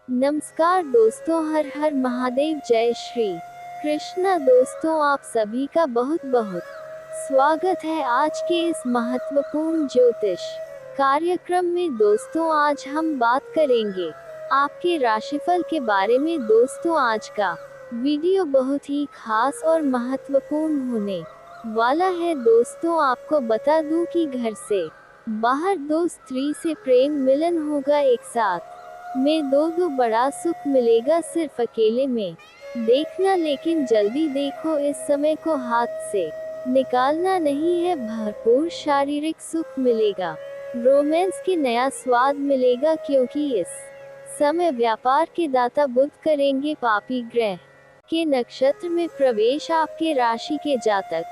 नमस्कार दोस्तों, हर हर महादेव, जय श्री कृष्णा। दोस्तों, आप सभी का बहुत बहुत स्वागत है आज के इस महत्वपूर्ण ज्योतिष कार्यक्रम में। दोस्तों, आज हम बात करेंगे आपके राशिफल के बारे में। दोस्तों, आज का वीडियो बहुत ही खास और महत्वपूर्ण होने वाला है। दोस्तों, आपको बता दूं कि घर से बाहर दो स्त्री से प्रेम मिलन होगा, एक साथ में दो बड़ा सुख मिलेगा, सिर्फ अकेले में देखना, लेकिन जल्दी देखो, इस समय को हाथ से निकालना नहीं है। भरपूर शारीरिक सुख मिलेगा, रोमांस की नया स्वाद मिलेगा, क्योंकि इस समय व्यापार के दाता बुध करेंगे पापी ग्रह के नक्षत्र में प्रवेश। आपके राशि के जातक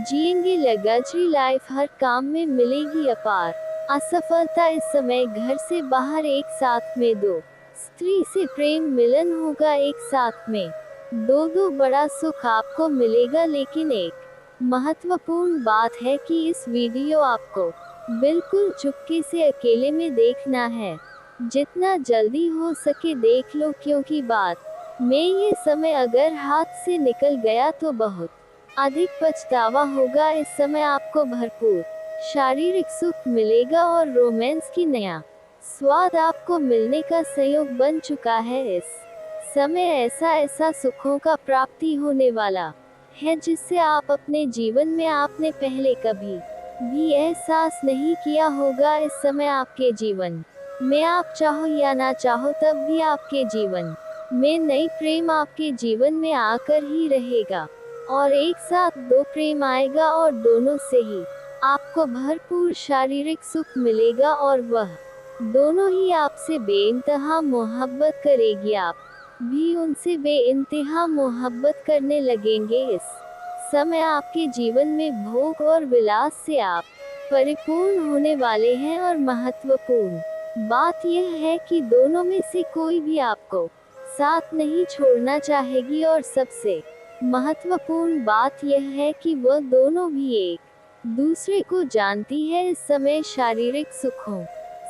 जिएंगे लग्जरी लाइफ, हर काम में मिलेगी अपार असफलता। इस समय घर से बाहर एक साथ में दो स्त्री से प्रेम मिलन होगा, एक साथ में दो बड़ा सुख आपको मिलेगा। लेकिन एक महत्वपूर्ण बात है कि इस वीडियो आपको बिल्कुल चुपके से अकेले में देखना है। जितना जल्दी हो सके देख लो, क्योंकि बाद में ये समय अगर हाथ से निकल गया तो बहुत अधिक पछतावा होगा। इस समय आपको भरपूर शारीरिक सुख मिलेगा और रोमांस की नया स्वाद आपको मिलने का संयोग बन चुका है। इस समय ऐसा सुखों का प्राप्ति होने वाला है जिससे आप अपने जीवन में आपने पहले कभी भी एहसास नहीं किया होगा। इस समय आपके जीवन में आप चाहो या ना चाहो तब भी आपके जीवन में नई प्रेम आपके जीवन में आकर ही रहेगा, और एक साथ दो प्रेम आएगा और दोनों से ही आपको भरपूर शारीरिक सुख मिलेगा, और वह दोनों ही आपसे बेइंतहा मोहब्बत करेगी, आप भी उनसे बेइंतहा मोहब्बत करने लगेंगे। इस समय आपके जीवन में भोग और विलास से आप परिपूर्ण होने वाले हैं, और महत्वपूर्ण बात यह है कि दोनों में से कोई भी आपको साथ नहीं छोड़ना चाहेगी, और सबसे महत्वपूर्ण बात यह है कि वह दोनों भी एक दूसरे को जानती है। इस समय शारीरिक सुखों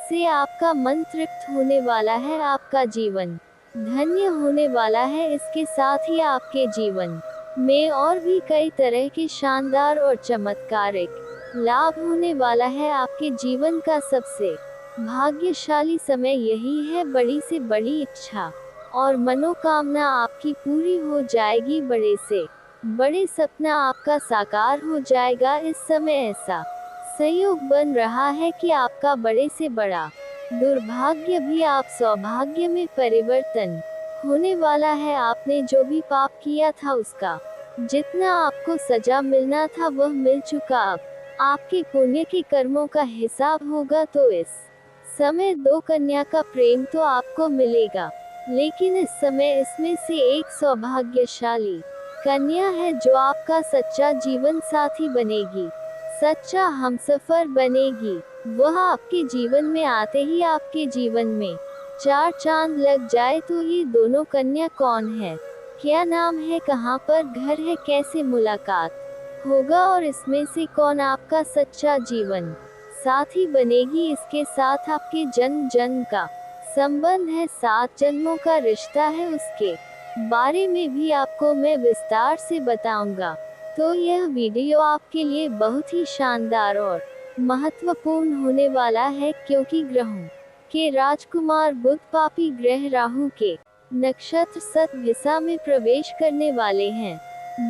से आपका मन तृप्त होने वाला है, आपका जीवन धन्य होने वाला है। इसके साथ ही आपके जीवन में और भी कई तरह के शानदार और चमत्कारिक लाभ होने वाला है। आपके जीवन का सबसे भाग्यशाली समय यही है। बड़ी से बड़ी इच्छा और मनोकामना आपकी पूरी हो जाएगी, बड़े से बड़े सपना आपका साकार हो जाएगा। इस समय ऐसा संयोग बन रहा है कि आपका बड़े से बड़ा दुर्भाग्य भी आप सौभाग्य में परिवर्तन होने वाला है। आपने जो भी पाप किया था उसका जितना आपको सजा मिलना था वह मिल चुका। अब आपके पुण्य के कर्मों का हिसाब होगा। तो इस समय दो कन्या का प्रेम तो आपको मिलेगा, लेकिन इस समय इसमें से एक सौभाग्यशाली कन्या है जो आपका सच्चा जीवन साथी बनेगी, सच्चा हमसफर बनेगी। वह आपके जीवन में आते ही आपके जीवन में चार चांद लग जाए। तो ये दोनों कन्या कौन है, क्या नाम है, कहाँ पर घर है, कैसे मुलाकात होगा, और इसमें से कौन आपका सच्चा जीवन साथी बनेगी। इसके साथ आपके जन्म जन्म का संबंध है, 7 जन्मों का रिश्ता है, उसके बारे में भी आपको मैं विस्तार से बताऊंगा। तो यह वीडियो आपके लिए बहुत ही शानदार और महत्वपूर्ण होने वाला है, क्योंकि ग्रहों के राजकुमार बुध पापी ग्रह राहु के नक्षत्र सतभिसा में प्रवेश करने वाले हैं।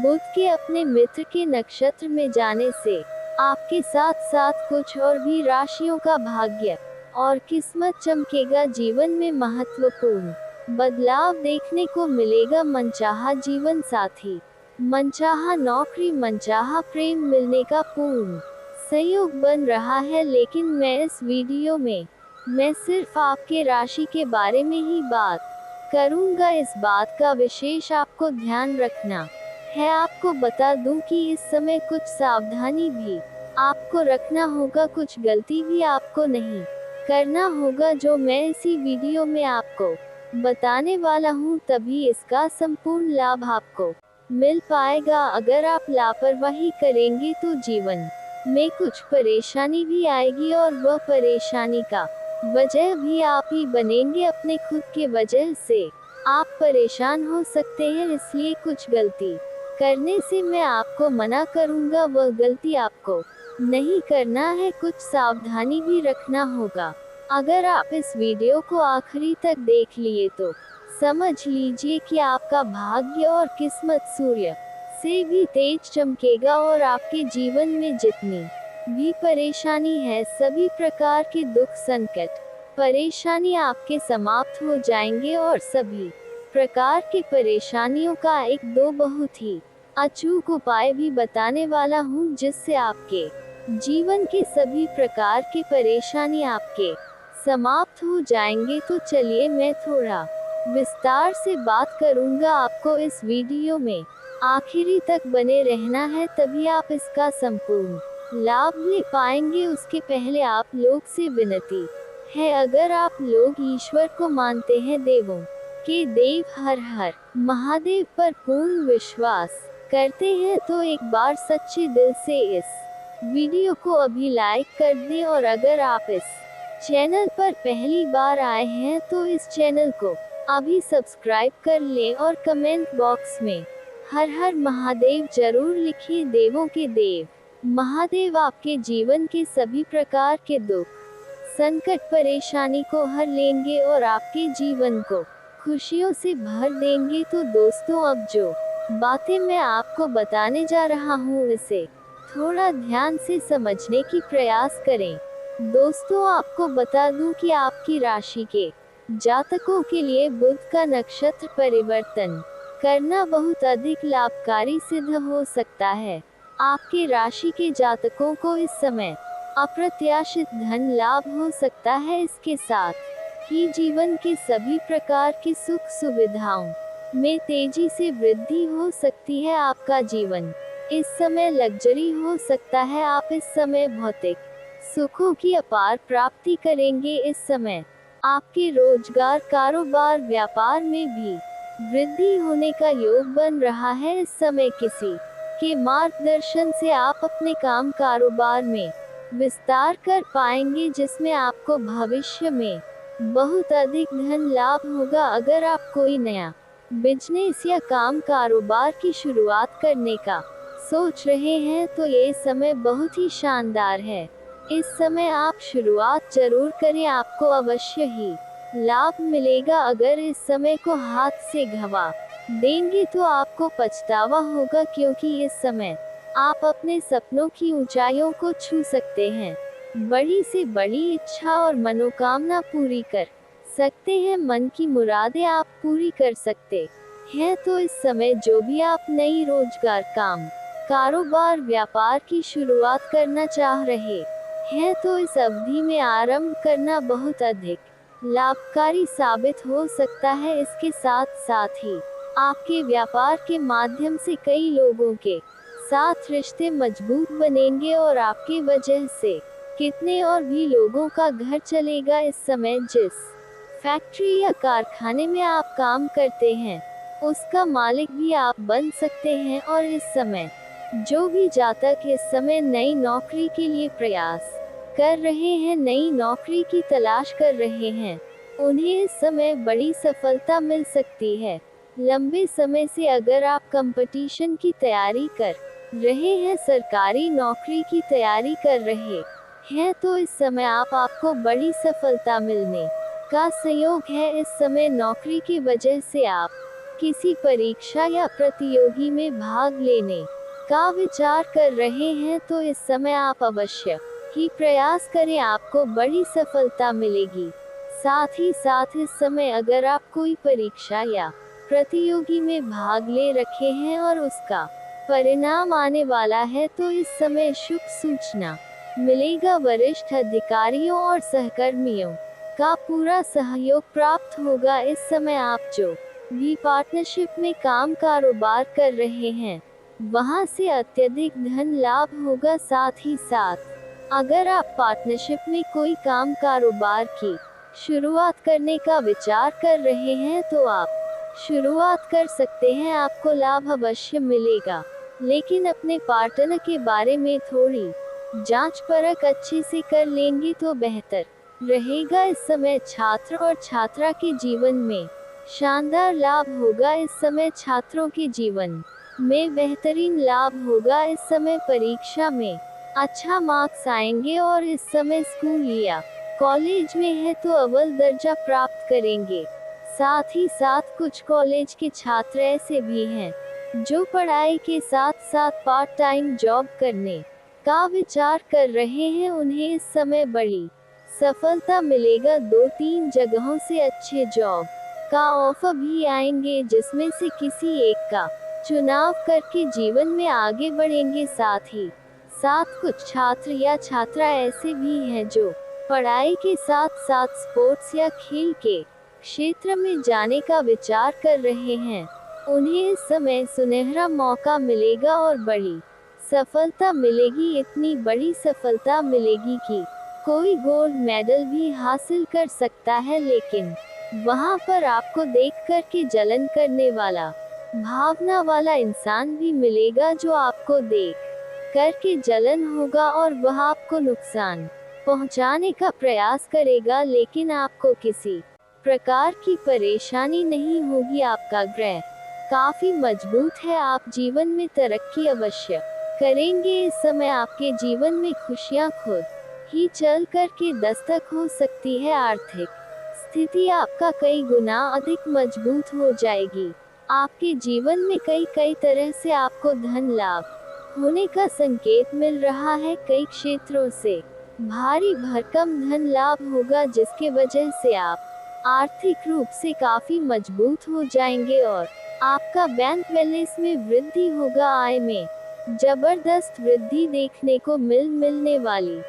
बुध के अपने मित्र के नक्षत्र में जाने से आपके साथ साथ कुछ और भी राशियों का भाग्य और किस्मत चमकेगा। जीवन में महत्वपूर्ण बदलाव देखने को मिलेगा। मनचाहा जीवन साथी, मनचाहा नौकरी, मनचाहा प्रेम मिलने का पूर्ण संयोग बन रहा है। लेकिन मैं इस वीडियो में मैं सिर्फ आपके राशि के बारे में ही बात करूंगा। इस बात का विशेष आपको ध्यान रखना है। आपको बता दूं कि इस समय कुछ सावधानी भी आपको रखना होगा, कुछ गलती भी आपको नहीं करना होगा, जो मैं इसी वीडियो में आपको बताने वाला हूँ। तभी इसका संपूर्ण लाभ आपको मिल पाएगा। अगर आप लापरवाही करेंगे तो जीवन में कुछ परेशानी भी आएगी, और वह परेशानी का वजह भी आप ही बनेंगे अपने खुद के वजह से। आप परेशान हो सकते हैं, इसलिए कुछ गलती करने से मैं आपको मना करूंगा, वह गलती आपको नहीं करना है, कुछ सावधानी भी रखना होगा। अगर आप इस वीडियो को आखिरी तक देख लिए तो समझ लीजिए कि आपका भाग्य और किस्मत सूर्य से भी तेज चमकेगा और आपके जीवन में जितनी भी परेशानी है, सभी प्रकार के दुख संकट परेशानी आपके समाप्त हो जाएंगे और सभी प्रकार की परेशानियों का एक दो बहुत ही अचूक उपाय भी बताने वाला हूँ, जिससे आपके जीवन के सभी प्रकार की परेशानी आपके समाप्त हो जाएंगे। तो चलिए मैं थोड़ा विस्तार से बात करूंगा, आपको इस वीडियो में आखिरी तक बने रहना है, तभी आप इसका संपूर्ण लाभ ले पाएंगे। उसके पहले आप लोग से विनती है, अगर आप लोग ईश्वर को मानते हैं, देवों के देव हर हर महादेव पर पूर्ण विश्वास करते हैं, तो एक बार सच्चे दिल से इस वीडियो को अभी लाइक कर दें। और अगर आप इस चैनल पर पहली बार आए हैं तो इस चैनल को अभी सब्सक्राइब कर लें और कमेंट बॉक्स में हर हर महादेव जरूर लिखिए। देवों के देव महादेव आपके जीवन के सभी प्रकार के दुख संकट परेशानी को हर लेंगे और आपके जीवन को खुशियों से भर देंगे। तो दोस्तों, अब जो बातें मैं आपको बताने जा रहा हूँ, इसे थोड़ा ध्यान से समझने की प्रयास करें। दोस्तों, आपको बता दूं कि आपकी राशि के जातकों के लिए बुध का नक्षत्र परिवर्तन करना बहुत अधिक लाभकारी सिद्ध हो सकता है। आपके राशि के जातकों को इस समय अप्रत्याशित धन लाभ हो सकता है, इसके साथ ही जीवन के सभी प्रकार की सुख सुविधाओं में तेजी से वृद्धि हो सकती है। आपका जीवन इस समय लग्जरी हो सकता है, आप इस समय भौतिक सुखों की अपार प्राप्ति करेंगे। इस समय आपके रोजगार कारोबार व्यापार में भी वृद्धि होने का योग बन रहा है। इस समय किसी के मार्गदर्शन से आप अपने काम कारोबार में विस्तार कर पाएंगे, जिसमें आपको भविष्य में बहुत अधिक धन लाभ होगा। अगर आप कोई नया बिजनेस या काम कारोबार की शुरुआत करने का सोच रहे हैं तो ये समय बहुत ही शानदार है। इस समय आप शुरुआत जरूर करें, आपको अवश्य ही लाभ मिलेगा। अगर इस समय को हाथ से गंवा देंगे तो आपको पछतावा होगा, क्योंकि इस समय आप अपने सपनों की ऊंचाइयों को छू सकते हैं, बड़ी से बड़ी इच्छा और मनोकामना पूरी कर सकते हैं, मन की मुरादें आप पूरी कर सकते हैं। तो इस समय जो भी आप नई रोजगार काम कारोबार व्यापार की शुरुआत करना चाह रहे हैं, तो इस अवधि में आरंभ करना बहुत अधिक लाभकारी साबित हो सकता है। इसके साथ साथ ही आपके व्यापार के माध्यम से कई लोगों के साथ रिश्ते मजबूत बनेंगे और आपके वजह से कितने और भी लोगों का घर चलेगा। इस समय जिस फैक्ट्री या कारखाने में आप काम करते हैं, उसका मालिक भी आप बन सकते हैं। और इस समय जो भी जातक इस समय नई नौकरी के लिए प्रयास कर रहे हैं, नई नौकरी की तलाश कर रहे हैं, उन्हें इस समय बड़ी सफलता मिल सकती है। लंबे समय से अगर आप कंपटीशन की तैयारी कर रहे हैं, सरकारी नौकरी की तैयारी कर रहे हैं, तो इस समय आपको बड़ी सफलता मिलने का संयोग है। इस समय नौकरी की वजह से आप किसी परीक्षा या प्रतियोगी में भाग लेने का विचार कर रहे हैं, तो इस समय आप अवश्य ही प्रयास करें, आपको बड़ी सफलता मिलेगी। साथ ही साथ इस समय अगर आप कोई परीक्षा या प्रतियोगी में भाग ले रखे हैं और उसका परिणाम आने वाला है, तो इस समय शुभ सूचना मिलेगा। वरिष्ठ अधिकारियों और सहकर्मियों का पूरा सहयोग प्राप्त होगा। इस समय आप जो भी पार्टनरशिप में काम कारोबार कर रहे हैं, वहां से अत्यधिक धन लाभ होगा। साथ ही साथ अगर आप पार्टनरशिप में कोई काम कारोबार की शुरुआत करने का विचार कर रहे हैं, तो आप शुरुआत कर सकते हैं, आपको लाभ अवश्य मिलेगा। लेकिन अपने पार्टनर के बारे में थोड़ी जांच परख अच्छे से कर लेंगे तो बेहतर रहेगा इस समय छात्र और छात्रा के जीवन में। शानदार लाभ होगा इस समय छात्रों के जीवन में। बेहतरीन लाभ होगा इस समय परीक्षा में। अच्छा मार्क्स आएंगे और इस समय स्कूल या कॉलेज में है तो अव्वल दर्जा प्राप्त करेंगे। साथ ही साथ कुछ कॉलेज के छात्र ऐसे भी हैं जो पढ़ाई के साथ साथ पार्ट टाइम जॉब करने का विचार कर रहे हैं। उन्हें इस समय बड़ी सफलता मिलेगा। 2-3 जगहों से अच्छे जॉब का ऑफर भी आएंगे, जिसमें से किसी एक का चुनाव करके जीवन में आगे बढ़ेंगे। साथ ही साथ कुछ छात्र या छात्रा ऐसे भी हैं जो पढ़ाई के साथ साथ स्पोर्ट्स या खेल के क्षेत्र में जाने का विचार कर रहे हैं। उन्हें इस समय सुनहरा मौका मिलेगा और बड़ी सफलता मिलेगी। इतनी बड़ी सफलता मिलेगी कि कोई गोल्ड मेडल भी हासिल कर सकता है, लेकिन वहां पर आपको देख कर के जलन करने वाला भावना वाला इंसान भी मिलेगा जो आपको देख करके जलन होगा और वह आपको नुकसान पहुंचाने का प्रयास करेगा, लेकिन आपको किसी प्रकार की परेशानी नहीं होगी। आपका ग्रह काफी मजबूत है। आप जीवन में तरक्की अवश्य करेंगे। इस समय आपके जीवन में खुशियां खुद ही चल कर के दस्तक हो सकती है। आर्थिक स्थिति आपका कई गुना अधिक मजबूत हो जाएगी। आपके जीवन में कई तरह से आपको धन लाभ होने का संकेत मिल रहा है। कई क्षेत्रों से भारी भरकम धन लाभ होगा, जिसके वजह से आप आर्थिक रूप से काफी मजबूत हो जाएंगे और आपका बैंक बैलेंस में वृद्धि होगा। आय में जबरदस्त वृद्धि देखने को मिलने वाली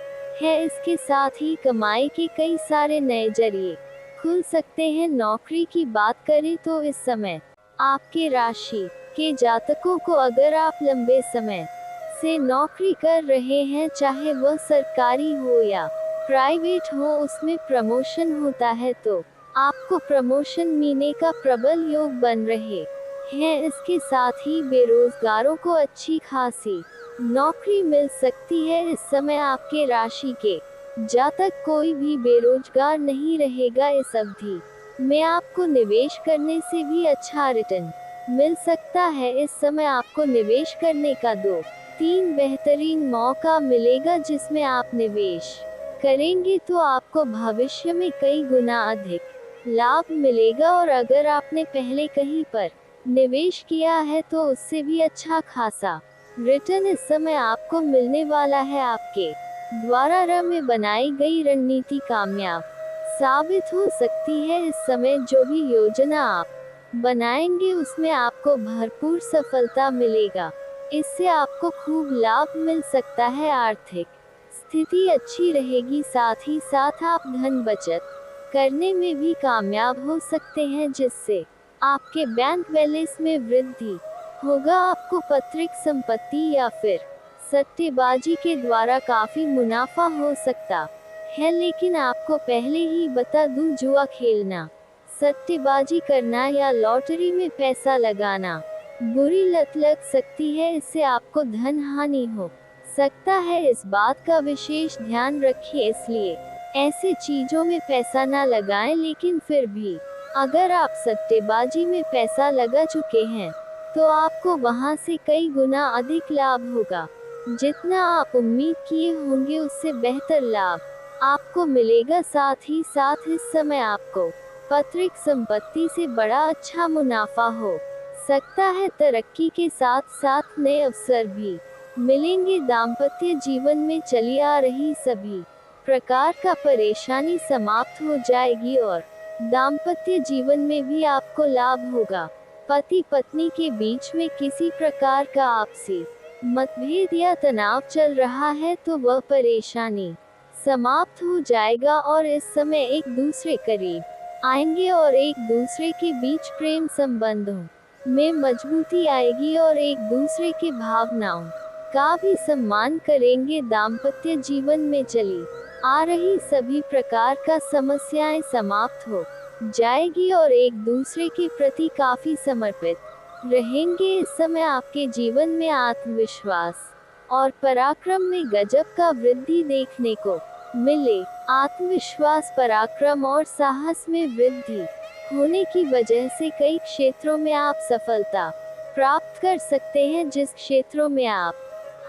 है। इसके साथ ही कमाई के कई सारे नए जरिए खुल सकते हैं। नौकरी की बात करें तो इस समय आपके राशि के जातकों को, अगर आप लंबे समय से नौकरी कर रहे हैं, चाहे वह सरकारी हो या प्राइवेट हो, उसमें प्रमोशन होता है तो आपको प्रमोशन मिलने का प्रबल योग बन रहे हैं। इसके साथ ही बेरोजगारों को अच्छी खासी नौकरी मिल सकती है। इस समय आपके राशि के जातक कोई भी बेरोजगार नहीं रहेगा। इस अवधि में आपको निवेश करने से भी अच्छा रिटर्न मिल सकता है। इस समय आपको निवेश करने का 2-3 बेहतरीन मौका मिलेगा, जिसमें आप निवेश करेंगे तो आपको भविष्य में कई गुना अधिक लाभ मिलेगा। और अगर आपने पहले कहीं पर निवेश किया है तो उससे भी अच्छा खासा रिटर्न इस समय आपको मिलने वाला है। आपके द्वारा र में बनाई गई रणनीति कामयाब साबित हो सकती है। इस समय जो भी योजना आप बनाएंगे उसमें आपको भरपूर सफलता मिलेगा। इससे आपको खूब लाभ मिल सकता है। आर्थिक स्थिति अच्छी रहेगी। साथ ही साथ आप धन बचत करने में भी कामयाब हो सकते हैं, जिससे आपके बैंक बैलेंस में वृद्धि होगा। आपको पैतृक संपत्ति या फिर सट्टेबाजी के द्वारा काफी मुनाफा हो सकता है, लेकिन आपको पहले ही बता दूं, जुआ खेलना, सट्टेबाजी करना या लॉटरी में पैसा लगाना बुरी लत लग सकती है। इससे आपको धन हानि हो सकता है। इस बात का विशेष ध्यान रखिए। इसलिए ऐसे चीजों में पैसा ना लगाएं। लेकिन फिर भी अगर आप सट्टेबाजी में पैसा लगा चुके हैं तो आपको वहां से कई गुना अधिक लाभ होगा। जितना आप उम्मीद किए होंगे उससे बेहतर लाभ आपको मिलेगा। साथ ही साथ इस समय आपको पैतृक संपत्ति से बड़ा अच्छा मुनाफा हो सकता है। तरक्की के साथ साथ नए अवसर भी मिलेंगे। दाम्पत्य जीवन में चली आ रही सभी प्रकार का परेशानी समाप्त हो जाएगी और दाम्पत्य जीवन में भी आपको लाभ होगा। पति पत्नी के बीच में किसी प्रकार का आपसी मतभेद या तनाव चल रहा है तो वह परेशानी समाप्त हो जाएगा और इस समय एक दूसरे करीब आएंगे और एक दूसरे के बीच प्रेम संबंधों में मजबूती आएगी और एक दूसरे के भावनाओं का भी सम्मान करेंगे। दाम्पत्य जीवन में चली आ रही सभी प्रकार का समस्याएं समाप्त हो जाएगी और एक दूसरे के प्रति काफी समर्पित रहेंगे। इस समय आपके जीवन में आत्मविश्वास और पराक्रम में गजब का वृद्धि देखने को मिले। आत्मविश्वास, पराक्रम और साहस में वृद्धि होने की वजह से कई क्षेत्रों में आप सफलता प्राप्त कर सकते हैं। जिस क्षेत्रों में आप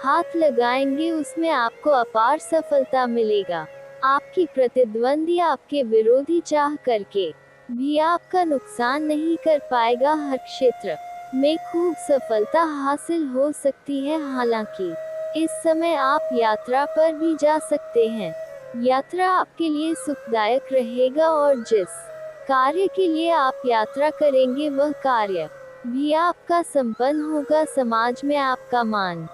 हाथ लगाएंगे उसमें आपको अपार सफलता मिलेगा। आपकी प्रतिद्वंदी, आपके विरोधी चाह करके भी आपका नुकसान नहीं कर पाएगा। हर क्षेत्र में खूब सफलता हासिल हो सकती है। हालांकि इस समय आप यात्रा पर भी जा सकते हैं। यात्रा आपके लिए सुखदायक रहेगा और जिस कार्य के लिए आप यात्रा करेंगे वह कार्य भी आपका संपन्न होगा। समाज में आपका मान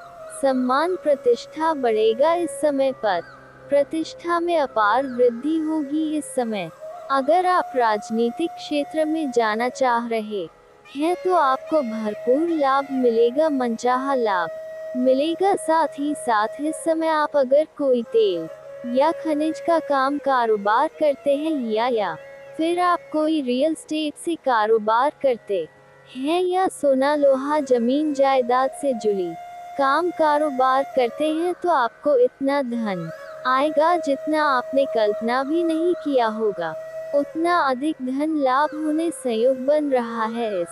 सम्मान, प्रतिष्ठा बढ़ेगा। इस समय पर प्रतिष्ठा में अपार वृद्धि होगी। इस समय अगर आप राजनीतिक क्षेत्र में जाना चाह रहे हैं तो आपको भरपूर लाभ मिलेगा, मनचाहा लाभ मिलेगा। साथ ही साथ इस समय आप अगर कोई तेल या खनिज का काम कारोबार करते हैं या फिर आप कोई रियल एस्टेट से कारोबार करते हैं या सोना लोहा जमीन जायदाद से जुड़ी काम कारोबार करते हैं तो आपको इतना धन आएगा जितना आपने कल्पना भी नहीं किया होगा। उतना अधिक धन लाभ होने संयोग बन रहा है। इस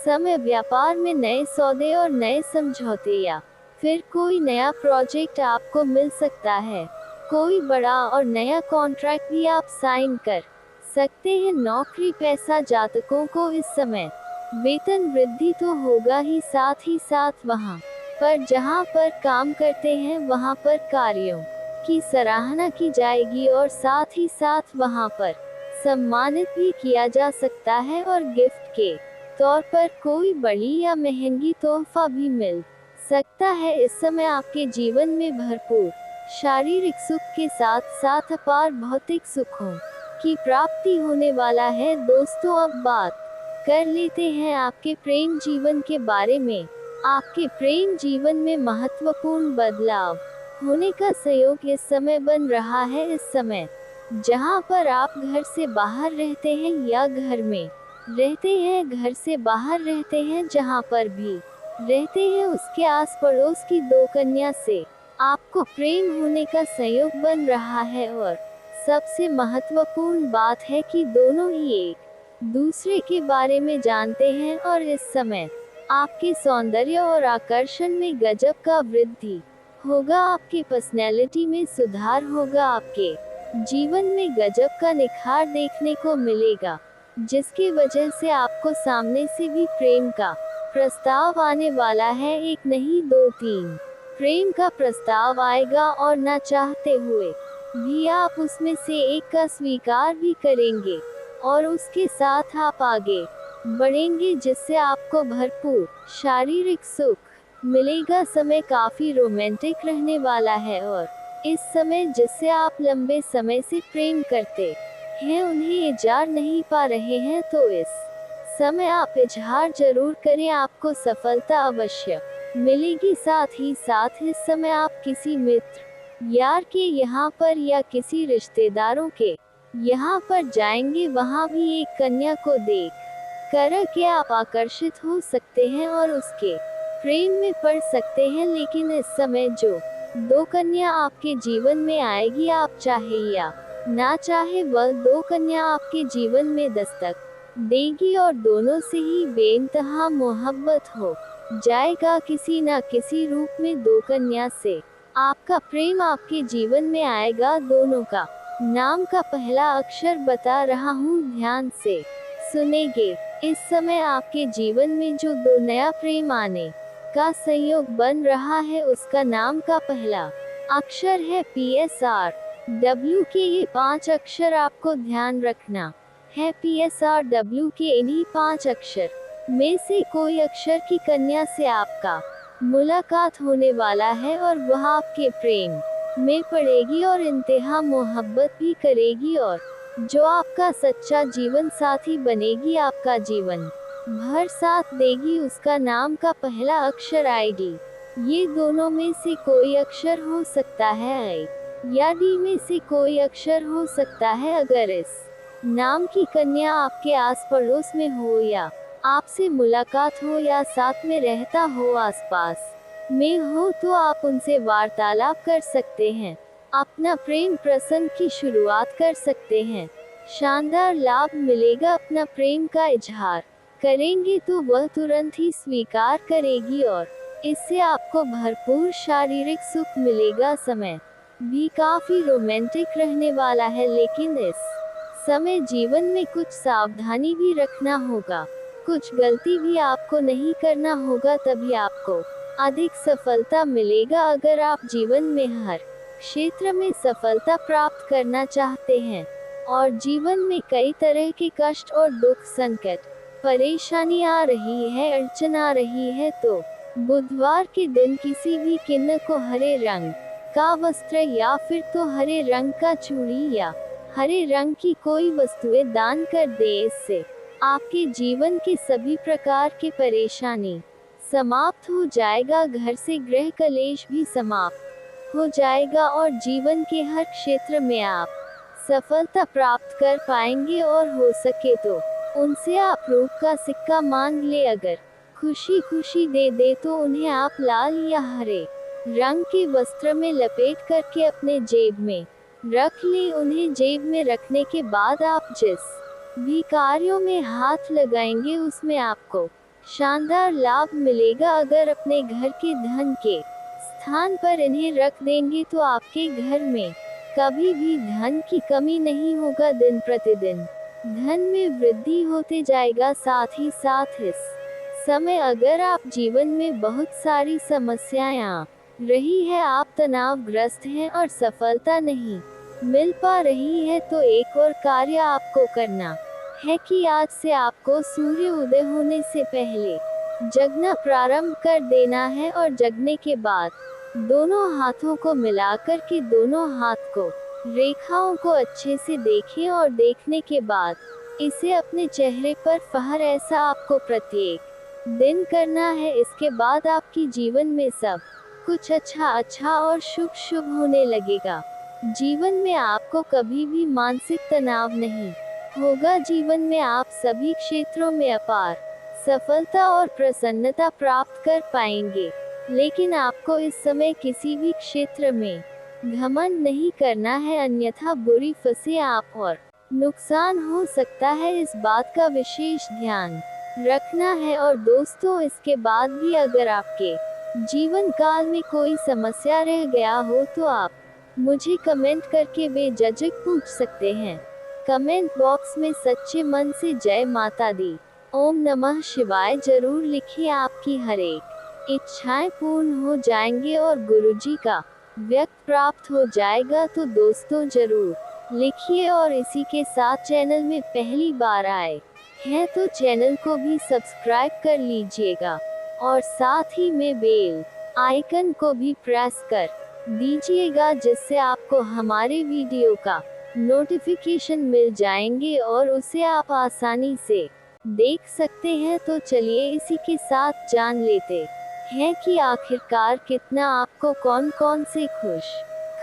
समय व्यापार में नए सौदे और नए समझौते या फिर कोई नया प्रोजेक्ट आपको मिल सकता है। कोई बड़ा और नया कॉन्ट्रैक्ट भी आप साइन कर सकते हैं। नौकरी पैसा जातकों को इस समय वेतन वृद्धि तो होगा ही, साथ वहाँ पर जहाँ पर काम करते हैं वहाँ पर कार्यों की सराहना की जाएगी और साथ ही साथ वहाँ पर सम्मानित भी किया जा सकता है और गिफ्ट के तौर पर कोई बड़ी या महंगी तोहफा भी मिल सकता है। इस समय आपके जीवन में भरपूर शारीरिक सुख के साथ साथ अपार भौतिक सुखों की प्राप्ति होने वाला है। दोस्तों, अब बात कर लेते हैं आपके प्रेम जीवन के बारे में। आपके प्रेम जीवन में महत्वपूर्ण बदलाव होने का संयोग इस समय बन रहा है। इस समय जहां पर आप घर से बाहर रहते हैं या घर में रहते हैं, घर से बाहर रहते हैं, जहां पर भी रहते हैं उसके आस पड़ोस की दो कन्या से आपको प्रेम होने का संयोग बन रहा है। और सबसे महत्वपूर्ण बात है कि दोनों ही एक दूसरे के बारे में जानते हैं और इस समय आपके सौंदर्य और आकर्षण में गजब का वृद्धि होगा। आपकी पर्सनैलिटी में सुधार होगा। आपके जीवन में गजब का निखार देखने को मिलेगा, जिसकी वजह से आपको सामने से भी प्रेम का प्रस्ताव आने वाला है। एक नहीं, दो तीन प्रेम का प्रस्ताव आएगा और ना चाहते हुए भी आप उसमें से एक का स्वीकार भी करेंगे और उसके साथ आप आगे बढ़ेंगे, जिससे आपको भरपूर शारीरिक सुख मिलेगा। समय काफी रोमांटिक रहने वाला है और इस समय जिससे आप लंबे समय से प्रेम करते हैं उन्हें इजार नहीं पा रहे हैं तो इस समय आप इजहार जरूर करें, आपको सफलता अवश्य मिलेगी। साथ ही साथ इस समय आप किसी मित्र यार के यहाँ पर या किसी रिश्तेदारों के यहाँ पर जाएंगे, वहाँ भी एक कन्या को देख कर के आप आकर्षित हो सकते हैं और उसके प्रेम में पड़ सकते हैं। लेकिन इस समय जो दो कन्या आपके जीवन में आएगी, आप चाहे या ना चाहे वह दो कन्या आपके जीवन में दस्तक देगी और दोनों से ही बेइंतहा मोहब्बत हो जाएगा। किसी ना किसी रूप में दो कन्या से आपका प्रेम आपके जीवन में आएगा। दोनों का नाम का पहला अक्षर बता रहा हूँ, ध्यान से सुनेंगे। इस समय आपके जीवन में जो दो नया प्रेम आने का संयोग बन रहा है उसका नाम का पहला अक्षर है PSRW के। ये 5 अक्षर आपको ध्यान रखना है। PSRW के इन्हीं 5 अक्षर में से कोई अक्षर की कन्या से आपका मुलाकात होने वाला है और वह आपके प्रेम में पड़ेगी और इंतहा मोहब्बत भी करेगी और जो आपका सच्चा जीवन साथी बनेगी, आपका जीवन भर साथ देगी। उसका नाम का पहला अक्षर ID। ये दोनों में से कोई अक्षर हो सकता है I या D में से कोई अक्षर हो सकता है। अगर इस नाम की कन्या आपके आस पड़ोस में हो या आपसे मुलाकात हो या साथ में रहता हो, आसपास में हो, तो आप उनसे वार्तालाप कर सकते हैं। अपना प्रेम प्रसंग की शुरुआत कर सकते हैं। शानदार लाभ मिलेगा। अपना प्रेम का इजहार करेंगे तो वह तुरंत ही स्वीकार करेगी और इससे आपको भरपूर शारीरिक सुख मिलेगा। समय भी काफी रोमांटिक रहने वाला है, लेकिन इस समय जीवन में कुछ सावधानी भी रखना होगा। कुछ गलती भी आपको नहीं करना होगा, तभी आपको अधिक सफलता मिलेगा। अगर आप जीवन में हर क्षेत्र में सफलता प्राप्त करना चाहते हैं और जीवन में कई तरह के कष्ट और दुख, संकट, परेशानी आ रही है, अड़चन आ रही है, तो बुधवार के दिन किसी भी किन्नर को हरे रंग का वस्त्र या फिर तो हरे रंग का चूड़ी या हरे रंग की कोई वस्तुएं दान कर दे। इससे आपके जीवन के सभी प्रकार के परेशानी समाप्त हो जाएगा। घर से गृह कलेश भी समाप्त हो जाएगा और जीवन के हर क्षेत्र में आप सफलता प्राप्त कर पाएंगे। और हो सके तो उनसे आप रूप का सिक्का मांग ले। अगर खुशी खुशी दे दे तो उन्हें आप लाल या हरे रंग के वस्त्र में लपेट करके अपने जेब में रख ले। उन्हें जेब में रखने के बाद आप जिस भी कार्यों में हाथ लगाएंगे उसमें आपको शानदार लाभ मिलेगा। अगर अपने घर के धन के स्थान पर इन्हें रख देंगे तो आपके घर में कभी भी धन की कमी नहीं होगा। दिन प्रतिदिन धन में वृद्धि होते जाएगा। साथ ही साथ इस समय अगर आप जीवन में बहुत सारी समस्याएं आ रही है, आप तनावग्रस्त हैं और सफलता नहीं मिल पा रही है, तो एक और कार्य आपको करना है कि आज से आपको सूर्य उदय होने से पहले जगना प्रारंभ कर देना है और जगने के बाद दोनों हाथों को मिलाकर के दोनों हाथ को रेखाओं को अच्छे से देखें और देखने के बाद इसे अपने चेहरे पर फहर ऐसा आपको प्रत्येक दिन करना है। इसके बाद आपकी जीवन में सब कुछ अच्छा और शुभ शुभ होने लगेगा। जीवन में आपको कभी भी मानसिक तनाव नहीं होगा। जीवन में आप सभी क्षेत्रों में अपार सफलता और प्रसन्नता प्राप्त कर पाएंगे। लेकिन आपको इस समय किसी भी क्षेत्र में घमंड नहीं करना है, अन्यथा बुरी फंसे आप और नुकसान हो सकता है। इस बात का विशेष ध्यान रखना है। और दोस्तों, इसके बाद भी अगर आपके जीवन काल में कोई समस्या रह गया हो तो आप मुझे कमेंट करके बेझिझक पूछ सकते हैं। कमेंट बॉक्स में सच्चे मन से जय माता दी, ओम नमः शिवाय जरूर लिखिए। आपकी हर एक इच्छाएं पूर्ण हो जाएंगे और गुरुजी का व्यक्त प्राप्त हो जाएगा। तो दोस्तों जरूर लिखिए। और इसी के साथ चैनल में पहली बार आए हैं तो चैनल को भी सब्सक्राइब कर लीजिएगा और साथ ही में बेल आइकन को भी प्रेस कर दीजिएगा, जिससे आपको हमारे वीडियो का नोटिफिकेशन मिल जाएंगे और उसे आप आसानी से देख सकते हैं। तो चलिए इसी के साथ जान लेते हैं कि आखिरकार कितना आपको कौन कौन से खुश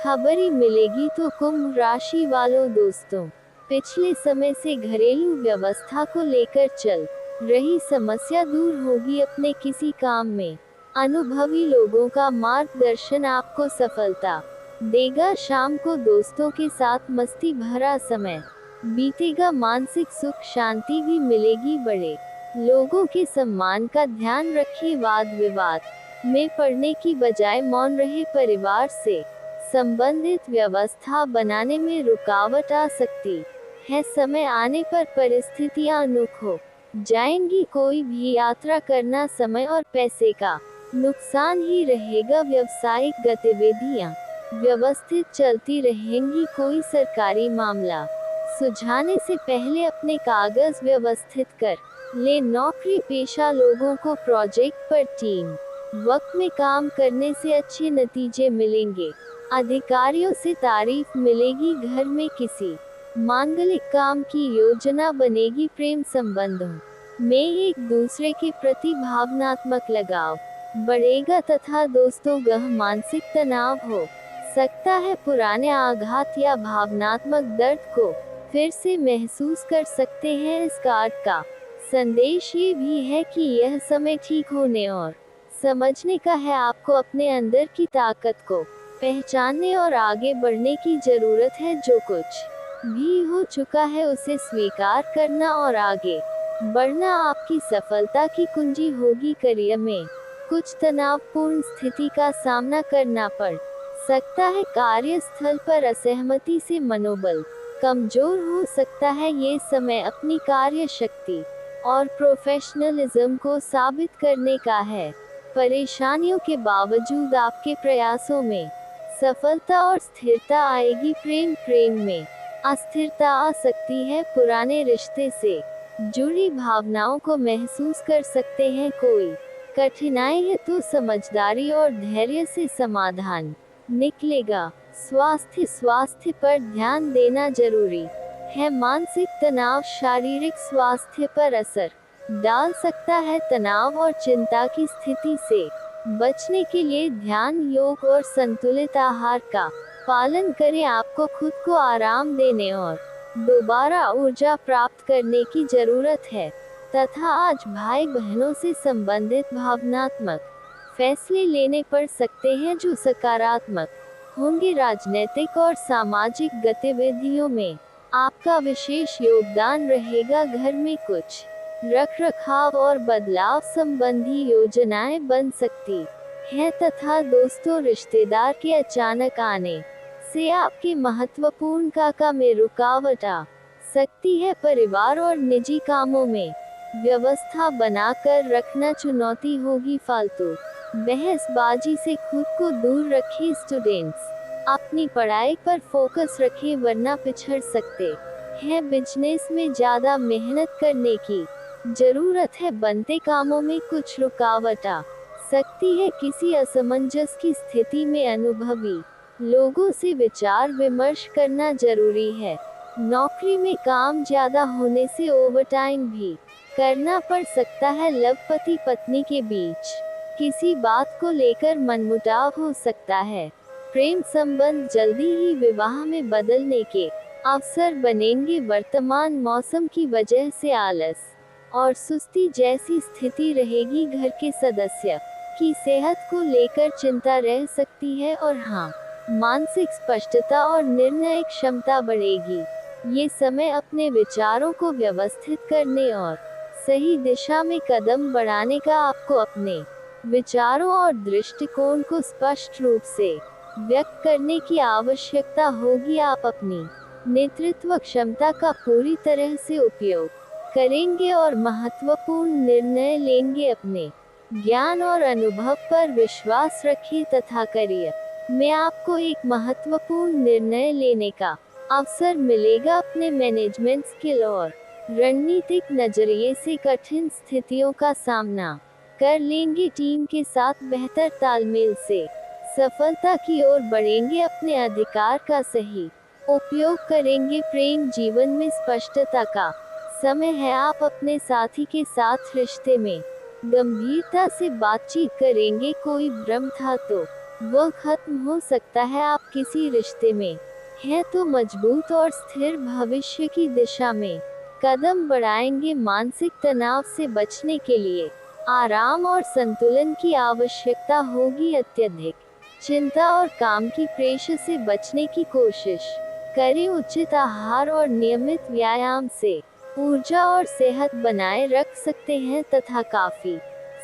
खबरी मिलेगी। तो कुंभ राशि वालों दोस्तों, पिछले समय से घरेलू व्यवस्था को लेकर चल रही समस्या दूर होगी। अपने किसी काम में अनुभवी लोगों का मार्गदर्शन आपको सफलता देगा। शाम को दोस्तों के साथ मस्ती भरा समय बीतेगा। मानसिक सुख शांति भी मिलेगी। बड़े लोगों के सम्मान का ध्यान रखिए। वाद विवाद में पड़ने की बजाय मौन रहे। परिवार से संबंधित व्यवस्था बनाने में रुकावट आ सकती है। समय आने पर परिस्थितियां अनुकूल हो जाएंगी। कोई भी यात्रा करना समय और पैसे का नुकसान ही रहेगा। व्यावसायिक गतिविधियां व्यवस्थित चलती रहेंगी। कोई सरकारी मामला सुलझाने से पहले अपने कागज व्यवस्थित कर ले। नौकरी पेशा लोगों को प्रोजेक्ट पर टीम वक्त में काम करने से अच्छे नतीजे मिलेंगे। अधिकारियों से तारीफ मिलेगी। घर में किसी मांगलिक काम की योजना बनेगी। प्रेम संबंधों में एक दूसरे के प्रति भावनात्मक लगाव बढ़ेगा तथा दोस्तों गह मानसिक तनाव हो सकता है। पुराने आघात या भावनात्मक दर्द को फिर से महसूस कर सकते हैं। इस कार्ड का संदेश ये भी है कि यह समय ठीक होने और समझने का है। आपको अपने अंदर की ताकत को पहचानने और आगे बढ़ने की जरूरत है। जो कुछ भी हो चुका है उसे स्वीकार करना और आगे बढ़ना आपकी सफलता की कुंजी होगी। करियर में कुछ तनावपूर्ण स्थिति का सामना करना पड़ सकता है। कार्यस्थल पर असहमति से मनोबल कमजोर हो सकता है। ये समय अपनी कार्य शक्ति और प्रोफेशनलिज्म को साबित करने का है। परेशानियों के बावजूद आपके प्रयासों में सफलता और स्थिरता आएगी। प्रेम में अस्थिरता आ सकती है। पुराने रिश्ते से जुड़ी भावनाओं को महसूस कर सकते हैं। कोई कठिनाई है तो समझदारी और धैर्य से समाधान निकलेगा। स्वास्थ्य पर ध्यान देना जरूरी है। मानसिक तनाव शारीरिक स्वास्थ्य पर असर डाल सकता है। तनाव और चिंता की स्थिति से बचने के लिए ध्यान, योग और संतुलित आहार का पालन करें। आपको खुद को आराम देने और दोबारा ऊर्जा प्राप्त करने की जरूरत है तथा आज भाई बहनों से संबंधित भावनात्मक फैसले लेने पड़ सकते हैं जो सकारात्मक होंगे। राजनीतिक और सामाजिक गतिविधियों में आपका विशेष योगदान रहेगा। घर में कुछ रखरखाव और बदलाव संबंधी योजनाएं बन सकती हैं तथा दोस्तों रिश्तेदार के अचानक आने से आपके महत्वपूर्ण काम में रुकावट आ सकती है। परिवार और निजी कामों में व्यवस्था बनाकर रखना चुनौती होगी। फालतू बहसबाजी से खुद को दूर रखें। स्टूडेंट्स अपनी पढ़ाई पर फोकस रखें वरना पिछड़ सकते हैं। बिजनेस में ज्यादा मेहनत करने की जरूरत है। बनते कामों में कुछ रुकावट आ सकती है। किसी असमंजस की स्थिति में अनुभवी लोगों से विचार विमर्श करना जरूरी है। नौकरी में काम ज्यादा होने से ओवरटाइम भी करना पड़ सकता है। लव पति पत्नी के बीच किसी बात को लेकर मनमुटाव हो सकता है। प्रेम संबंध जल्दी ही विवाह में बदलने के अवसर बनेंगे। वर्तमान मौसम की वजह से आलस और सुस्ती जैसी स्थिति रहेगी। घर के सदस्य की सेहत को लेकर चिंता रह सकती है और हाँ, मानसिक स्पष्टता और निर्णय क्षमता बढ़ेगी। ये समय अपने विचारों को व्यवस्थित करने और सही दिशा में कदम बढ़ाने का आपको अपने विचारों और दृष्टिकोण को स्पष्ट रूप से व्यक्त करने की आवश्यकता होगी। आप अपनी नेतृत्व क्षमता का पूरी तरह से उपयोग करेंगे और महत्वपूर्ण निर्णय लेंगे। अपने ज्ञान और अनुभव पर विश्वास रखें तथा करियर में आपको एक महत्वपूर्ण निर्णय लेने का अवसर मिलेगा। अपने मैनेजमेंट स्किल और रणनीतिक नजरिए से कठिन स्थितियों का सामना कर लेंगे। टीम के साथ बेहतर तालमेल से सफलता की ओर बढ़ेंगे। अपने अधिकार का सही उपयोग करेंगे। प्रेम जीवन में स्पष्टता का समय है। आप अपने साथी के साथ रिश्ते में गंभीरता से बातचीत करेंगे। कोई भ्रम था तो वह खत्म हो सकता है। आप किसी रिश्ते में हैं तो मजबूत और स्थिर भविष्य की दिशा में कदम बढ़ाएंगे। मानसिक तनाव से बचने के लिए आराम और संतुलन की आवश्यकता होगी। अत्यधिक चिंता और काम की प्रेशर से बचने की कोशिश करें। उचित आहार और नियमित व्यायाम से ऊर्जा और सेहत बनाए रख सकते हैं तथा काफी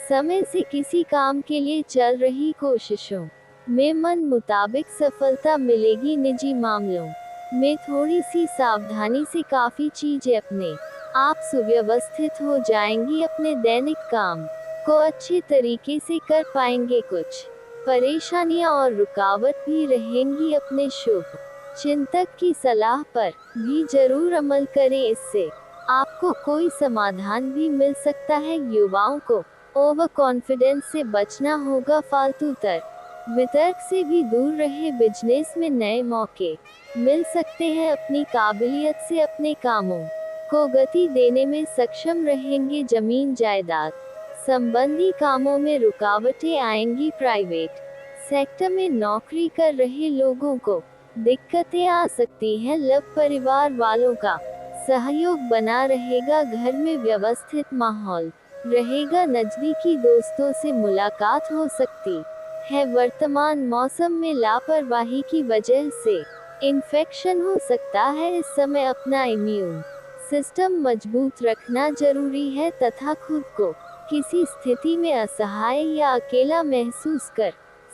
समय से किसी काम के लिए चल रही कोशिशों में मन मुताबिक सफलता मिलेगी। निजी मामलों में थोड़ी सी सावधानी से काफी चीजें अपने आप सुव्यवस्थित हो जाएंगी। अपने दैनिक काम को अच्छे तरीके से कर पाएंगे। कुछ परेशानियां और रुकावट भी रहेंगी। अपने शुभ चिंतक की सलाह पर भी जरूर अमल करें, इससे आपको कोई समाधान भी मिल सकता है। युवाओं को ओवर कॉन्फिडेंस से बचना होगा। फालतू वितर्क से भी दूर रहे। बिजनेस में नए मौके मिल सकते हैं। अपनी काबिलियत से अपने कामों को गति देने में सक्षम रहेंगे। जमीन जायदाद संबंधी कामों में रुकावटें आएंगी। प्राइवेट सेक्टर में नौकरी कर रहे लोगों को दिक्कतें आ सकती हैं। लव परिवार वालों का सहयोग बना रहेगा। घर में व्यवस्थित माहौल रहेगा। नजदीकी दोस्तों से मुलाकात हो सकती है। वर्तमान मौसम में लापरवाही की वजह से इन्फेक्शन हो सकता है। इस समय अपना इम्यून सिस्टम मजबूत रखना जरूरी है तथा खुद को किसी स्थिति में असहाय या अकेला महसूस कर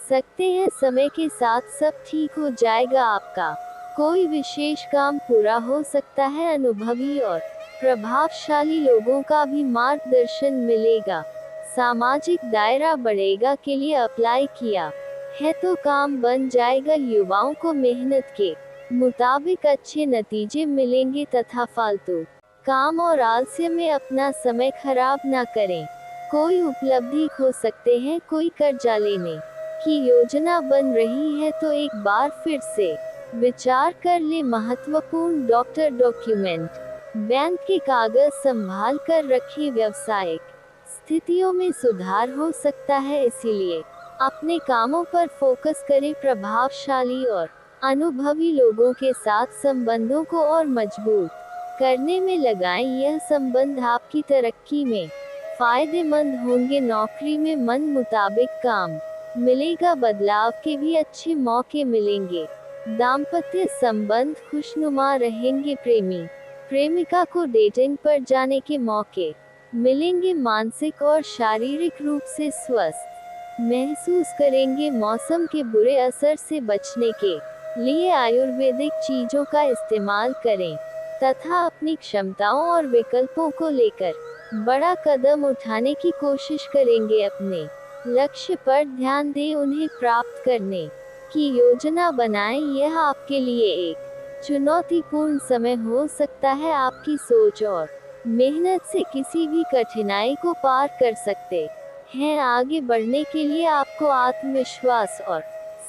सकते हैं। समय के साथ सब ठीक हो जाएगा। आपका कोई विशेष काम पूरा हो सकता है। अनुभवी और प्रभावशाली लोगों का भी मार्गदर्शन मिलेगा। सामाजिक दायरा बढ़ेगा। के लिए अप्लाई किया है तो काम बन जाएगा। युवाओं को मेहनत के मुताबिक अच्छे नतीजे मिलेंगे तथा फालतू काम और आलस्य में अपना समय खराब ना करें। कोई उपलब्धि खो सकते हैं। कोई कर्जा लेने की योजना बन रही है तो एक बार फिर से विचार कर ले। महत्वपूर्ण डॉक्यूमेंट, बैंक के कागज संभाल कर रखें। व्यावसायिक स्थितियों में सुधार हो सकता है, इसीलिए अपने कामों पर फोकस करें। प्रभावशाली और अनुभवी लोगों के साथ संबंधों को और मजबूत करने में लगाएं। यह संबंध आपकी तरक्की में फायदेमंद होंगे। नौकरी में मन मुताबिक काम मिलेगा। बदलाव के भी अच्छे मौके मिलेंगे। दाम्पत्य संबंध खुशनुमा रहेंगे। प्रेमी प्रेमिका को डेटिंग पर जाने के मौके मिलेंगे। मानसिक और शारीरिक रूप से स्वस्थ महसूस करेंगे। मौसम के बुरे असर से बचने के लिए आयुर्वेदिक चीजों का इस्तेमाल करें तथा अपनी क्षमताओं और विकल्पों को लेकर बड़ा कदम उठाने की कोशिश करेंगे। अपने लक्ष्य पर ध्यान दें, उन्हें प्राप्त करने की योजना बनाएं। यह आपके लिए एक चुनौतीपूर्ण समय हो सकता है। आपकी सोच और मेहनत से किसी भी कठिनाई को पार कर सकते हैं। आगे बढ़ने के लिए आपको आत्मविश्वास और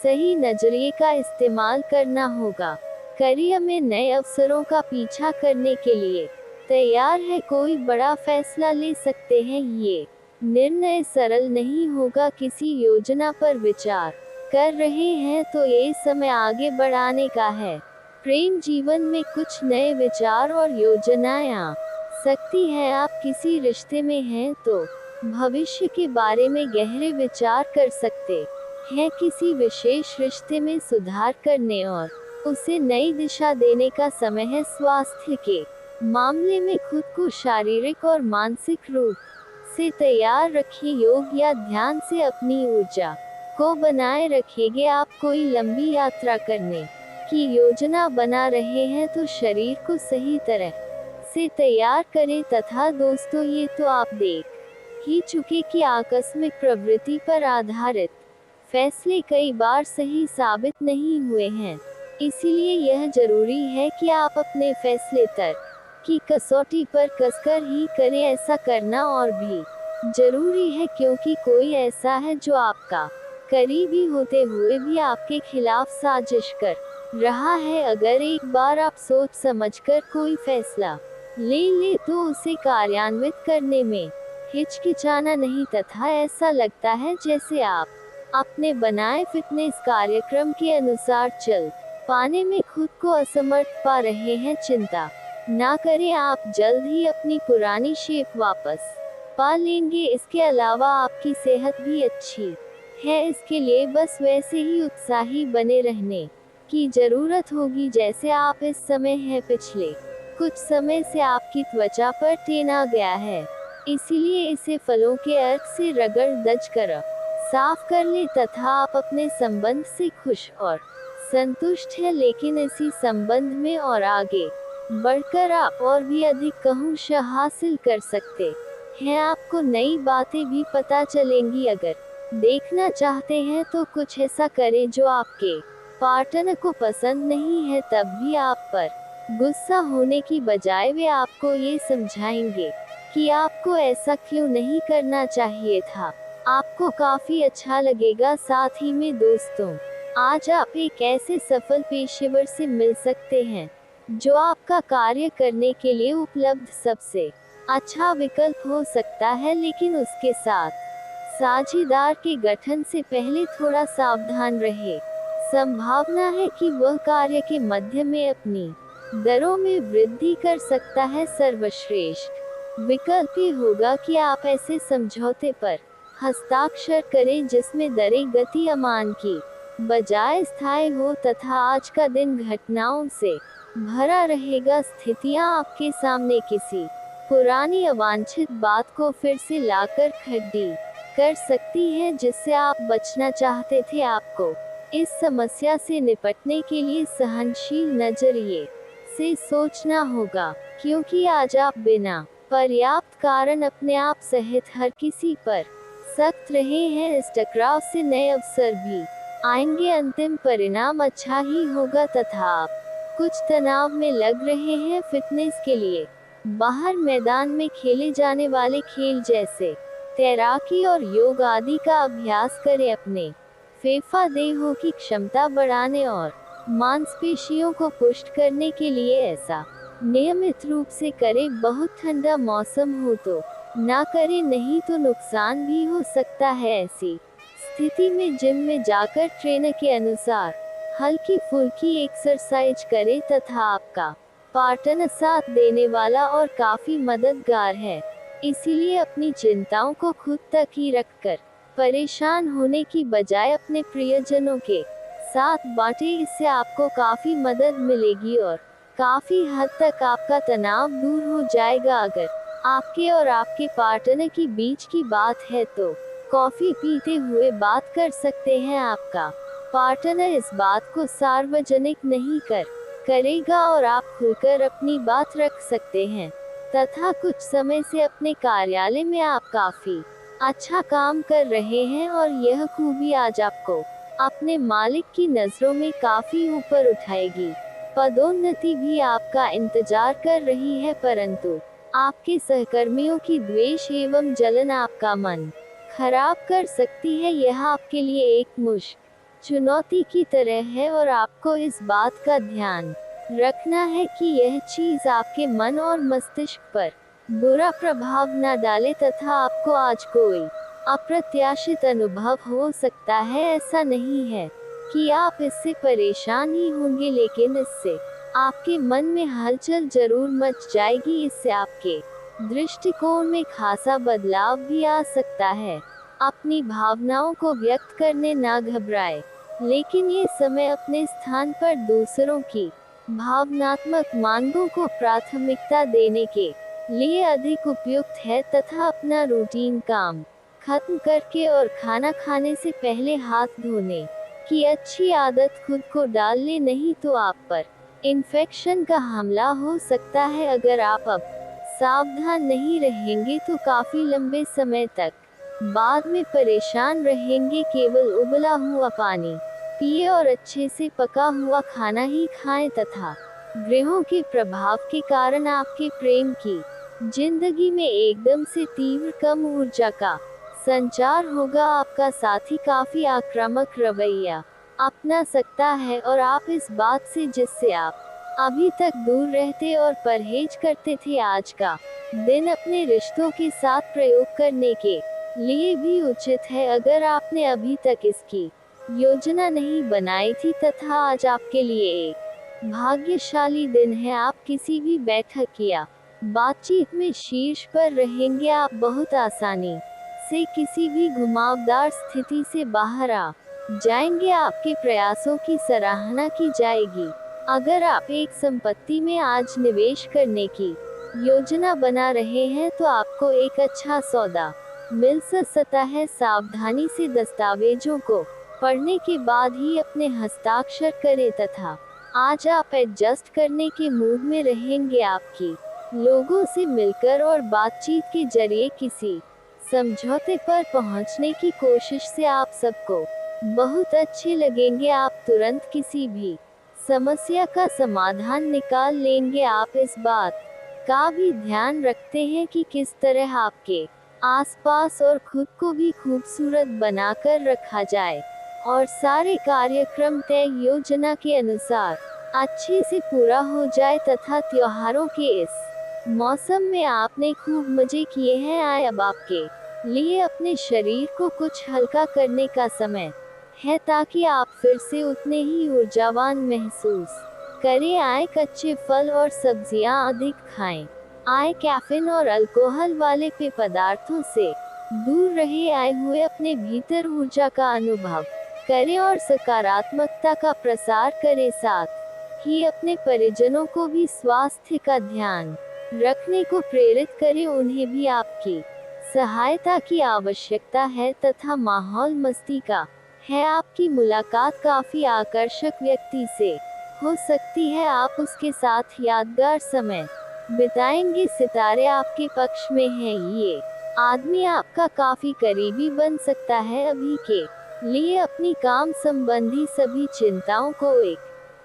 सही नजरिए का इस्तेमाल करना होगा। करियर में नए अवसरों का पीछा करने के लिए तैयार है। कोई बड़ा फैसला ले सकते हैं। ये निर्णय सरल नहीं होगा। किसी योजना पर विचार कर रहे हैं तो ये समय आगे बढ़ाने का है। प्रेम जीवन में कुछ नए विचार और योजनाएं आ सकती है। आप किसी रिश्ते में हैं तो भविष्य के बारे में गहरे विचार कर सकते हैं। किसी विशेष रिश्ते में सुधार करने और उसे नई दिशा देने का समय है। स्वास्थ्य के मामले में खुद को शारीरिक और मानसिक रूप से तैयार रखिए। योग या ध्यान से अपनी ऊर्जा को बनाए रखेंगे। आप कोई लंबी यात्रा करने की योजना बना रहे हैं तो शरीर को सही तरह से तैयार करें। तथा दोस्तों, ये तो आप देख ही चुके कि आकस्मिक प्रवृत्ति पर आधारित फैसले कई बार सही साबित नहीं हुए हैं। इसीलिए यह जरूरी है कि आप अपने फैसले तर्क की कसौटी पर कसकर ही करें। ऐसा करना और भी जरूरी है क्योंकि कोई ऐसा है जो आपका करीबी होते हुए भी आपके खिलाफ साजिश कर रहा है। अगर एक बार आप सोच समझकर कोई फैसला ले तो उसे कार्यान्वित करने में हिचकिचाना नहीं तथा ऐसा लगता है जैसे आप अपने बनाए फिटनेस कार्यक्रम के अनुसार चल पाने में खुद को असमर्थ पा रहे हैं। चिंता ना करें, आप जल्द ही अपनी पुरानी शेप वापस पा लेंगे। इसके अलावा आपकी सेहत भी अच्छी है। इसके लिए बस वैसे ही उत्साही बने रहने की जरूरत होगी जैसे आप इस समय हैं। पिछले कुछ समय से आपकी त्वचा पर टेन आ गया है, इसीलिए इसे फलों के अर्क से रगड़ दज कर साफ कर ले तथा आप अपने संबंध से खुश और संतुष्ट है। लेकिन इसी संबंध में और आगे बढ़कर आप और भी अधिक कहूश हासिल कर सकते हैं। आपको नई बातें भी पता चलेंगी। अगर देखना चाहते हैं तो कुछ ऐसा करें जो आपके पार्टनर को पसंद नहीं है, तब भी आप पर गुस्सा होने की बजाय वे आपको ये समझाएंगे कि आपको ऐसा क्यों नहीं करना चाहिए था। आपको काफी अच्छा लगेगा। साथ ही में दोस्तों, आज आप एक ऐसे सफल पेशेवर से मिल सकते हैं जो आपका कार्य करने के लिए उपलब्ध सबसे अच्छा विकल्प हो सकता है। लेकिन उसके साथ साझेदार के गठन से पहले थोड़ा सावधान रहे। संभावना है कि वह कार्य के मध्य में अपनी दरों में वृद्धि कर सकता है। सर्वश्रेष्ठ विकल्प ये होगा कि आप ऐसे समझौते पर हस्ताक्षर करें जिसमें दरें गति अमान की बजाय स्थायी हो तथा आज का दिन घटनाओं से भरा रहेगा। स्थितियां आपके सामने किसी पुरानी अवांछित बात को फिर से लाकर खड़ी कर सकती है जिससे आप बचना चाहते थे। आपको इस समस्या से निपटने के लिए सहनशील नजरिए से सोचना होगा, क्योंकि आज आप बिना पर्याप्त कारण अपने आप सहित हर किसी पर सख्त रहे हैं। इस टकराव से नए अवसर भी आएंगे, अंतिम परिणाम अच्छा ही होगा तथा आप कुछ तनाव में लग रहे हैं। फिटनेस के लिए बाहर मैदान में खेले जाने वाले खेल जैसे तैराकी और योग आदि का अभ्यास करें। अपने फेफड़ों की क्षमता बढ़ाने और मांसपेशियों को पुष्ट करने के लिए ऐसा नियमित रूप से करें। बहुत ठंडा मौसम हो तो ना करें, नहीं तो नुकसान भी हो सकता है। ऐसी स्थिति में जिम में जाकर ट्रेनर के अनुसार हल्की फुल्की एक्सरसाइज करें तथा आपका पार्टनर साथ देने वाला और काफी मददगार है। इसीलिए अपनी चिंताओं को खुद तक ही रखकर परेशान होने की बजाय अपने प्रियजनों के साथ बांटें। इससे आपको काफी मदद मिलेगी और काफी हद तक आपका तनाव दूर हो जाएगा। अगर आपके और आपके पार्टनर के बीच की बात है तो कॉफी पीते हुए बात कर सकते हैं। आपका पार्टनर इस बात को सार्वजनिक नहीं करेगा और आप खुलकर अपनी बात रख सकते हैं तथा कुछ समय से अपने कार्यालय में आप काफी अच्छा काम कर रहे हैं और यह खूबी आज आपको अपने मालिक की नजरों में काफी ऊपर उठाएगी। पदोन्नति भी आपका इंतजार कर रही है, परंतु आपके सहकर्मियों की द्वेष एवं जलन आपका मन खराब कर सकती है। यह आपके लिए एक मुश्किल चुनौती की तरह है और आपको इस बात का ध्यान रखना है कि यह चीज आपके मन और मस्तिष्क पर बुरा प्रभाव न डाले तथा आपको आज कोई अप्रत्याशित अनुभव हो सकता है। ऐसा नहीं है कि आप इससे परेशान ही होंगे, लेकिन इससे आपके मन में हलचल जरूर मच जाएगी। इससे आपके दृष्टिकोण में खासा बदलाव भी आ सकता है। अपनी भावनाओं को व्यक्त करने ना घबराएं, लेकिन ये समय अपने स्थान पर दूसरों की भावनात्मक मांगों को प्राथमिकता देने के लिए अधिक उपयुक्त है तथा अपना रूटीन काम खत्म करके और खाना खाने से पहले हाथ धोने की अच्छी आदत खुद को डाल ले, नहीं तो आप पर इन्फेक्शन का हमला हो सकता है। अगर आप अब सावधान नहीं रहेंगे तो काफी लंबे समय तक बाद में परेशान रहेंगे। केवल उबला हुआ पानी पिए और अच्छे से पका हुआ खाना ही खाएं तथा ग्रहों के प्रभाव के कारण आपके प्रेम की जिंदगी में एकदम से तीव्र कम ऊर्जा का संचार होगा। आपका साथी काफी आक्रामक रवैया अपना सकता है और आप इस बात से जिससे आप अभी तक दूर रहते और परहेज करते थे, आज का दिन अपने रिश्तों के साथ प्रयोग करने के लिए भी उचित है। अगर आपने अभी तक इसकी योजना नहीं बनाई थी तथा आज आपके लिए एक भाग्यशाली दिन है। आप किसी भी बैठक या बातचीत में शीर्ष पर रहेंगे। आप बहुत आसानी से किसी भी घुमावदार स्थिति से बाहर आ जाएंगे। आपके प्रयासों की सराहना की जाएगी। अगर आप एक संपत्ति में आज निवेश करने की योजना बना रहे हैं तो आपको एक अच्छा सौदा मिल सकता है। सावधानी से दस्तावेजों को पढ़ने के बाद ही अपने हस्ताक्षर करें तथा आज आप एडजस्ट करने के मूड में रहेंगे। आपकी लोगों से मिलकर और बातचीत के जरिए किसी समझौते पर पहुंचने की कोशिश से आप सबको बहुत अच्छे लगेंगे। आप तुरंत किसी भी समस्या का समाधान निकाल लेंगे। आप इस बात का भी ध्यान रखते हैं कि किस तरह आपके आसपास और खुद को भी खूबसूरत बनाकर रखा जाए और सारे कार्यक्रम तय योजना के अनुसार अच्छे से पूरा हो जाए तथा त्योहारों के इस मौसम में आपने खूब मजे किए हैं। आए अब आपके लिए अपने शरीर को कुछ हल्का करने का समय है ताकि आप फिर से उतने ही ऊर्जावान महसूस करें। आए कच्चे फल और सब्जियां अधिक खाएं। आए कैफीन और अल्कोहल वाले पेय पदार्थों से दूर रहे आए हुए अपने भीतर ऊर्जा का अनुभव करें और सकारात्मकता का प्रसार करें। साथ ही अपने परिजनों को भी स्वास्थ्य का ध्यान रखने को प्रेरित करें, उन्हें भी आपकी सहायता की आवश्यकता है तथा माहौल मस्ती का है। आपकी मुलाकात काफी आकर्षक व्यक्ति से हो सकती है, आप उसके साथ यादगार समय बिताएंगे। सितारे आपके पक्ष में हैं, ये आदमी आपका काफी करीबी बन सकता है। अभी के लिए अपनी काम संबंधी सभी चिंताओं को एक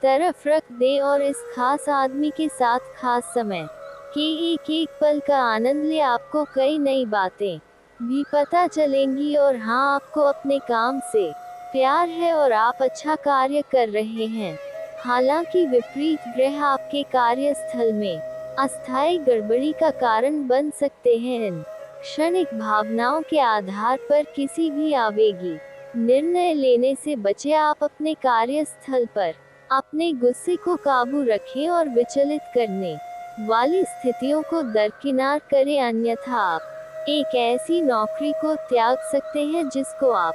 तरफ रख दें और इस खास आदमी के साथ खास समय के एक एक पल का आनंद ले। आपको कई नई बातें भी पता चलेंगी और हाँ, आपको अपने काम से प्यार है और आप अच्छा कार्य कर रहे हैं। हालांकि विपरीत ग्रह आपके कार्यस्थल में अस्थायी गड़बड़ी का कारण बन सकते हैं। इन क्षणिक भावनाओं के आधार पर किसी भी आवेगी निर्णय लेने से बचे। आप अपने कार्यस्थल पर अपने गुस्से को काबू रखें और विचलित करने वाली स्थितियों को दरकिनार करें, अन्यथा आप एक ऐसी नौकरी को त्याग सकते हैं जिसको आप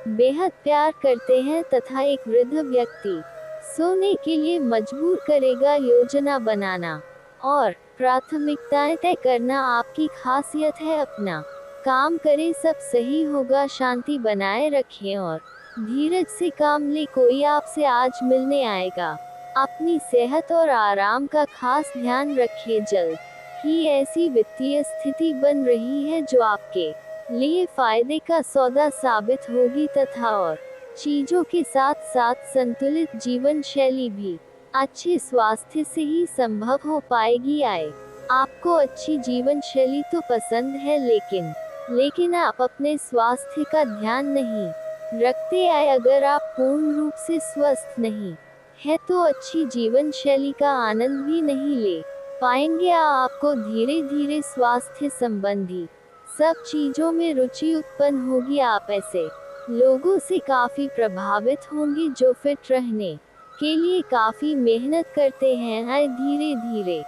बेहद प्यार करते हैं तथा एक वृद्ध व्यक्ति सोने के लिए मजबूर करेगा। योजना बनाना और प्राथमिकताएं तय करना आपकी खासियत है। अपना काम करें, सब सही होगा। शांति बनाए रखें और धीरज से काम ले, कोई आपसे आज मिलने आएगा। अपनी सेहत और आराम का खास ध्यान रखें। जल्द ही ऐसी वित्तीय स्थिति बन रही है जो आपके लिए फायदे का सौदा साबित होगी तथा और चीजों के साथ साथ संतुलित जीवन शैली भी अच्छे स्वास्थ्य से ही संभव हो पाएगी। आए आपको अच्छी जीवन शैली तो पसंद है, लेकिन आप अपने स्वास्थ्य का ध्यान नहीं रखते। आए अगर आप पूर्ण रूप से स्वस्थ नहीं है तो अच्छी जीवन शैली का आनंद भी नहीं ले पाएंगे। आपको धीरे धीरे स्वास्थ्य संबंधी सब चीजों में रुचि उत्पन्न होगी। आप ऐसे लोगों से काफी प्रभावित होंगे जो फिट रहने के लिए काफी मेहनत करते हैं। आए धीरे धीरे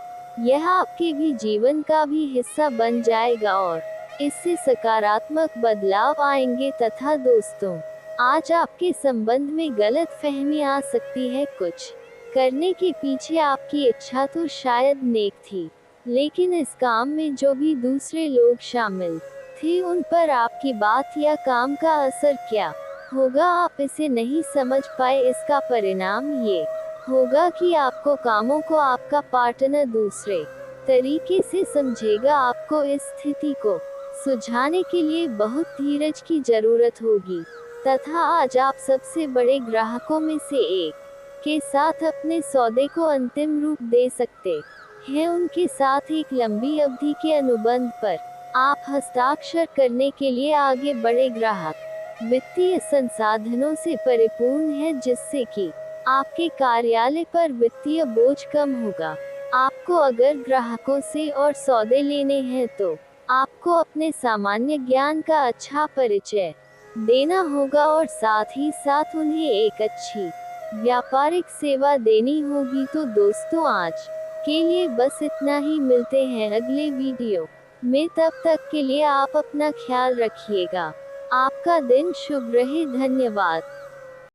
यह आपके भी जीवन का भी हिस्सा बन जाएगा और इससे सकारात्मक बदलाव आएंगे। तथा दोस्तों, आज आपके संबंध में गलत फहमी आ सकती है। कुछ करने के पीछे आपकी इच्छा तो शायद नेक थी, लेकिन इस काम में जो भी दूसरे लोग शामिल थे उन पर आपकी बात या काम का असर क्या होगा आप इसे नहीं समझ पाए। इसका परिणाम ये होगा कि आपको कामों को आपका पार्टनर दूसरे तरीके से समझेगा। आपको इस स्थिति को सुलझाने के लिए बहुत धीरज की जरूरत होगी तथा आज आप सबसे बड़े ग्राहकों में से एक के साथ अपने सौदे को अंतिम रूप दे सकते हैं। उनके साथ एक लंबी अवधि के अनुबंध पर आप हस्ताक्षर करने के लिए आगे बढ़े। ग्राहक वित्तीय संसाधनों से परिपूर्ण है जिससे कि आपके कार्यालय पर वित्तीय बोझ कम होगा। आपको अगर ग्राहकों से और सौदे लेने हैं तो आपको अपने सामान्य ज्ञान का अच्छा परिचय देना होगा और साथ ही साथ उन्हें एक अच्छी व्यापारिक सेवा देनी होगी। तो दोस्तों, आज के लिए बस इतना ही। मिलते हैं अगले वीडियो में, तब तक के लिए आप अपना ख्याल रखिएगा। आपका दिन शुभ रहे। धन्यवाद।